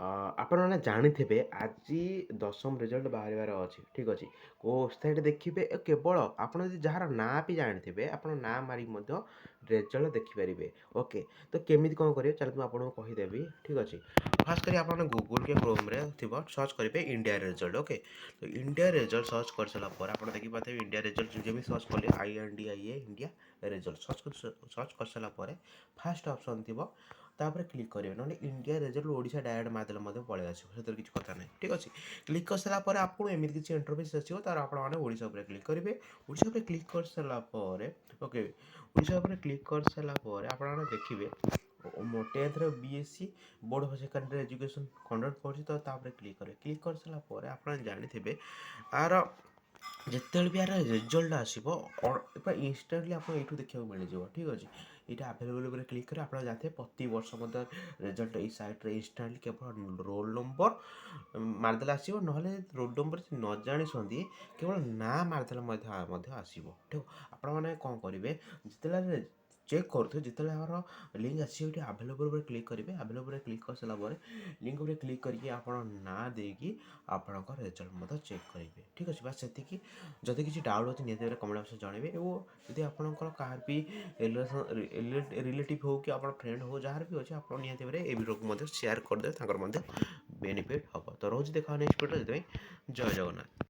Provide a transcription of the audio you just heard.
ଆପଣମାନେ ଜାଣିଥିବେ ଆଜି ଦଶମ ରେଜଲ୍ଟ ବାହାରିବାର ଅଛି ଠିକ୍ ଅଛି। ୱେବସାଇଟ୍ ଦେଖିବେ କେବଳ ଆପଣ ଯଦି ଯାହାର ନାଁ ବି ଜାଣିଥିବେ ଆପଣ ନାଁ ମାରିକି ମଧ୍ୟ ରେଜଲ୍ଟ ଦେଖିପାରିବେ। ଓକେ, ତ କେମିତି କ'ଣ କରିବେ ଚାଲନ୍ତୁ ମୁଁ ଆପଣଙ୍କୁ କହିଦେବି ଠିକ୍ ଅଛି। ଫାର୍ଷ୍ଟ କରି ଆପଣ ଗୁଗୁଲ୍ କି କ୍ରୋମ୍‌ରେ ଥିବ ସର୍ଚ୍ଚ କରିବେ ଇଣ୍ଡିଆ ରେଜଲ୍ଟ। ଓକେ, ତ ଇଣ୍ଡିଆ ରେଜଲ୍ଟ ସର୍ଚ୍ଚ କରିସାରିଲା ପରେ ଆପଣ ଦେଖିପାରୁଥିବେ ଇଣ୍ଡିଆ ରେଜଲ୍ଟ ଯେମିତି ସର୍ଚ୍ଚ କଲେ INDIA ଇଣ୍ଡିଆ ରେଜଲ୍ଟ ସର୍ଚ୍ଚ କରିସାରିଲା ପରେ ଫାର୍ଷ୍ଟ ଅପସନ୍ ଥିବ ତାପରେ କ୍ଲିକ୍ କରିବେ, ନହେଲେ ଇଣ୍ଡିଆ ରେଜଲ୍ଟ ଓଡ଼ିଶା ଡାଇରେକ୍ଟ ମାରିଦେଲେ ମଧ୍ୟ ପଳେଇ ଆସିବ, ସେଥିରେ କିଛି କଥା ନାହିଁ ଠିକ୍ ଅଛି। କ୍ଲିକ୍ କରିସାରିଲା ପରେ ଆପଣଙ୍କୁ ଏମିତି କିଛି ଇଣ୍ଟରଫେସ୍ ଆସିବ, ତାର ଆପଣମାନେ ଓଡ଼ିଶା ଉପରେ କ୍ଲିକ୍ କରିବେ। ଓଡ଼ିଶା ଉପରେ କ୍ଲିକ୍ କରିସାରିଲା ପରେ ଓକେ, ଓଡ଼ିଶା ଉପରେ କ୍ଲିକ୍ କରିସାରିଲା ପରେ ଆପଣମାନେ ଦେଖିବେ 10th BSc board of secondary education conduct କରୁଛି, ତ ତାପରେ କ୍ଲିକ୍ କରିବେ। କ୍ଲିକ୍ କରିସାରିଲା ପରେ ଆପଣ ଜାଣିଥିବେ ଆର ଯେତେବେଳେ ବି ଆର ରେଜଲ୍ଟ ଆସିବ ପୁରା ଇନଷ୍ଟାଣ୍ଟଲି ଆପଣ ଏଇଠୁ ଦେଖିବାକୁ ମିଳିଯିବ ଠିକ୍ ଅଛି। ଏଇଟା ଆଭେଲେବଲ୍ ଉପରେ କ୍ଲିକ୍ କରି ଆପଣ ଜାଣିଥିବେ ପ୍ରତିବର୍ଷ ମଧ୍ୟ ରେଜଲ୍ଟ ଏଇ ସାଇଟ୍ରେ ଇନଷ୍ଟାଣ୍ଟଲି କେବଳ ରୋଲ୍ ନମ୍ବର ମାରିଦେଲେ ଆସିବ, ନହେଲେ ରୋଲ୍ ନମ୍ବର ଯଦି ନ ଜାଣିଛନ୍ତି କେବଳ ନାଁ ମାରିଦେଲେ ମଧ୍ୟ ଆସିବ ଠିକ୍। ଆପଣମାନେ କ'ଣ କରିବେ ଯେତେବେଳେ ଚେକ୍ କରୁଥିବେ, ଯେତେବେଳେ ଆମର ଲିଙ୍କ୍ ଆସିବ ଏଠି ଆଭେଲେବଲ୍ ଉପରେ କ୍ଲିକ୍ କରିବେ। ଆଭେଲେବଲ୍ ଉପରେ କ୍ଲିକ୍ କରିସାରିଲା ପରେ ଲିଙ୍କ୍ ଉପରେ କ୍ଲିକ୍ କରିକି ଆପଣ ନାଁ ଦେଇକି ଆପଣଙ୍କ ରେଜଲ୍ଟ ମଧ୍ୟ ଚେକ୍ କରିବେ ଠିକ୍ ଅଛି। ବାସ୍ ସେତିକି। ଯଦି କିଛି ଡାଉଟ୍ ଅଛି ନିହାତି ଭାବରେ କମେଣ୍ଟ ବକ୍ସରେ ଜଣାଇବେ, ଏବଂ ଯଦି ଆପଣଙ୍କର କାହାର ବି ରିଲେଟିଭ୍ ହଉ କି ଆପଣ ଫ୍ରେଣ୍ଡ ହଉ ଯାହାର ବି ଅଛି ଆପଣ ନିହାତି ଭାବରେ ଏ ଭିଡ଼ିଓକୁ ମଧ୍ୟ ସେୟାର କରିଦେବେ, ତାଙ୍କର ମଧ୍ୟ ବେନିଫିଟ୍ ହେବ। ତ ରହୁଛି ଦେଖା ନେକ୍ସଟ ଭିଡ଼ିଓ, ସେଥିପାଇଁ ଜୟ ଜଗନ୍ନାଥ।